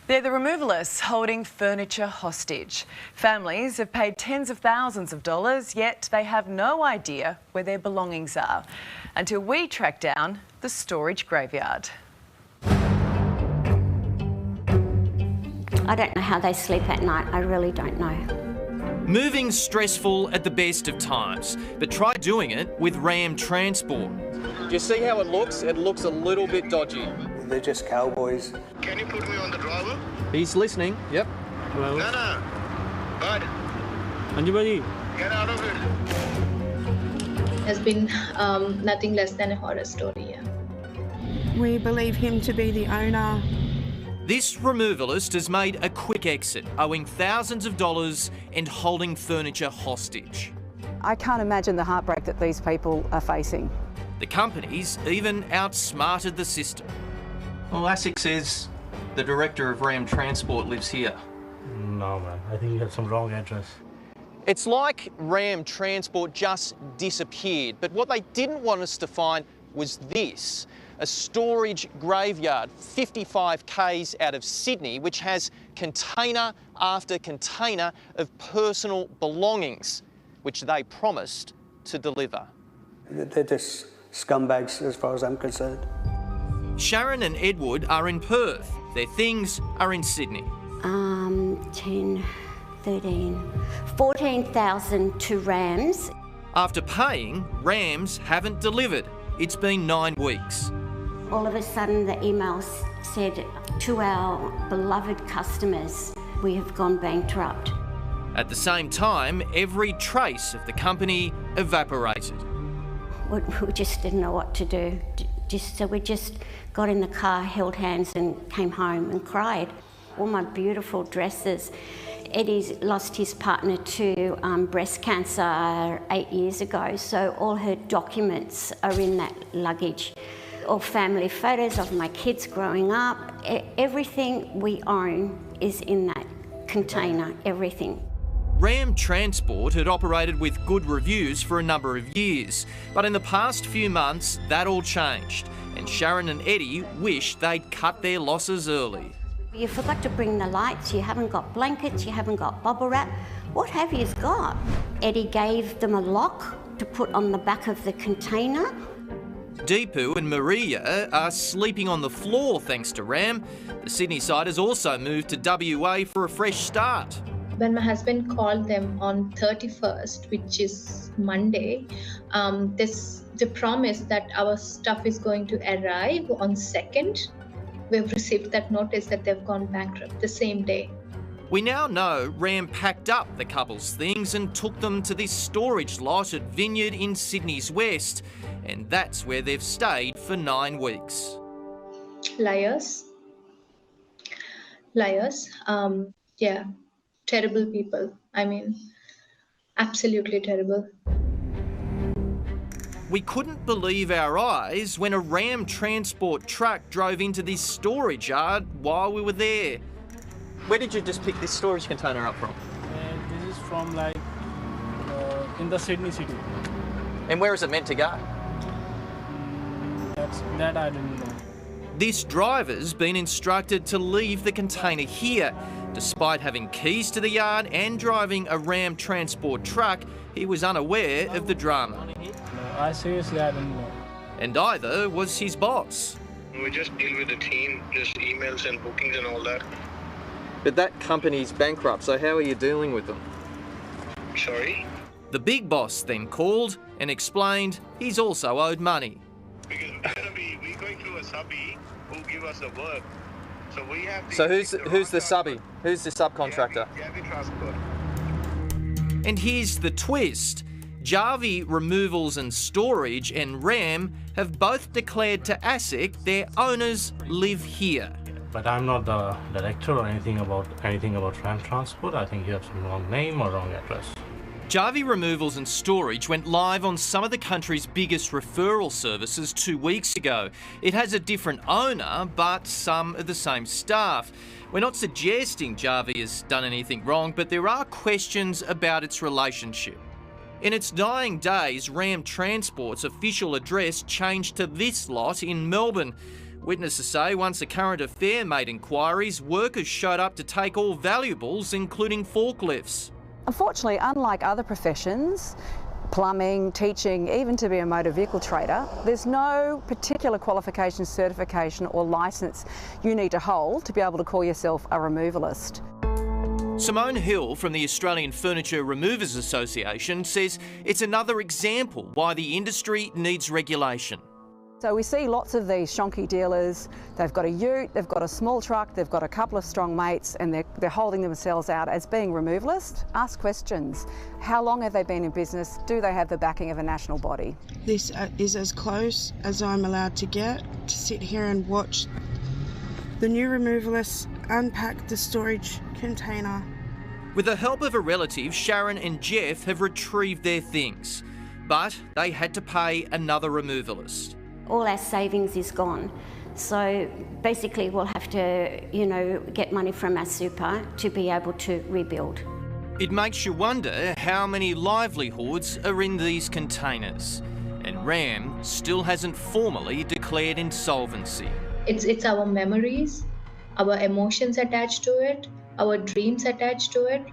They're the removalists holding furniture hostage. Families have paid tens of thousands of dollars, yet they have no idea where their belongings are until we track down the storage graveyard. I don't know how they sleep at night. I really don't know. Moving's stressful at the best of times, but try doing it with Ram Transport. Do you see how it looks? It looks a little bit dodgy. They're just cowboys. Can you put me on the driver? He's listening. Yep. Hello? No. Bud. Anjali. Get out of it. Has been nothing less than a horror story. Yeah. We believe him to be the owner. This removalist has made a quick exit, owing thousands of dollars and holding furniture hostage. I can't imagine the heartbreak that these people are facing. The company's even outsmarted the system. Well, ASIC says the director of Ram Transport lives here. No, man. I think you have some wrong address. It's like Ram Transport just disappeared, but what they didn't want us to find was this. A storage graveyard 55 k's out of Sydney, which has container after container of personal belongings, which they promised to deliver. They're just scumbags as far as I'm concerned. Sharon and Edward are in Perth. Their things are in Sydney. 10, 13, 14,000 to Rams. After paying, Rams haven't delivered. It's been 9 weeks. All of a sudden the emails said to our beloved customers, we have gone bankrupt. At the same time, every trace of the company evaporated. We just didn't know what to do. So we just got in the car, held hands and came home and cried. All my beautiful dresses. Eddie's lost his partner to breast cancer 8 years ago, so all her documents are in that luggage. All family photos of my kids growing up. Everything we own is in that container, everything. Ram Transport had operated with good reviews for a number of years, but in the past few months that all changed, and Sharon and Eddie wish they'd cut their losses early. You forgot to bring the lights, you haven't got blankets, you haven't got bubble wrap. What have you got? Eddie gave them a lock to put on the back of the container. Deepu and Maria are sleeping on the floor thanks to Ram. The Sydney side has also moved to WA for a fresh start. When my husband called them on 31st, which is Monday, they promised that our stuff is going to arrive on 2nd. We've received that notice that they've gone bankrupt the same day. We now know Ram packed up the couple's things and took them to this storage lot at Vineyard in Sydney's west, and that's where they've stayed for 9 weeks. Liars. Yeah, terrible people. I mean, absolutely terrible. We couldn't believe our eyes when a Ram Transport truck drove into this storage yard while we were there. Where did you just pick this storage container up from? This is from in the Sydney city. And where is it meant to go? That I didn't know. This driver's been instructed to leave the container here. Despite having keys to the yard and driving a Ram Transport truck, he was unaware of the drama. I seriously I didn't know. And either was his boss. We just deal with the team, just emails and bookings and all that. But that company's bankrupt, so how are you dealing with them? Sorry? The big boss then called and explained he's also owed money. Because we're going through a subby who give us the work. So we have So who's the subby? Who's the subcontractor? Javi Transport. And here's the twist. Javi Removals and Storage and Ram have both declared to ASIC their owners live here. But I'm not the director or anything about Ram Transport. I think you have some wrong name or wrong address. Javi Removals and Storage went live on some of the country's biggest referral services 2 weeks ago. It has a different owner, but some of the same staff. We're not suggesting Javi has done anything wrong, but there are questions about its relationship. In its dying days, Ram Transport's official address changed to this lot in Melbourne. Witnesses say once a current affair made inquiries, workers showed up to take all valuables, including forklifts. Unfortunately, unlike other professions, plumbing, teaching, even to be a motor vehicle trader, there's no particular qualification, certification or licence you need to hold to be able to call yourself a removalist. Simone Hill from the Australian Furniture Removers Association says it's another example why the industry needs regulation. So we see lots of these shonky dealers. They've got a ute, they've got a small truck, they've got a couple of strong mates, and they're holding themselves out as being removalists. Ask questions. How long have they been in business? Do they have the backing of a national body? This is as close as I'm allowed to get to sit here and watch the new removalists unpack the storage container. With the help of a relative, Sharon and Jeff have retrieved their things, but they had to pay another removalist. All our savings is gone. So basically we'll have to, get money from our super to be able to rebuild. It makes you wonder how many livelihoods are in these containers. And RAM still hasn't formally declared insolvency. It's our memories, our emotions attached to it, our dreams attached to it.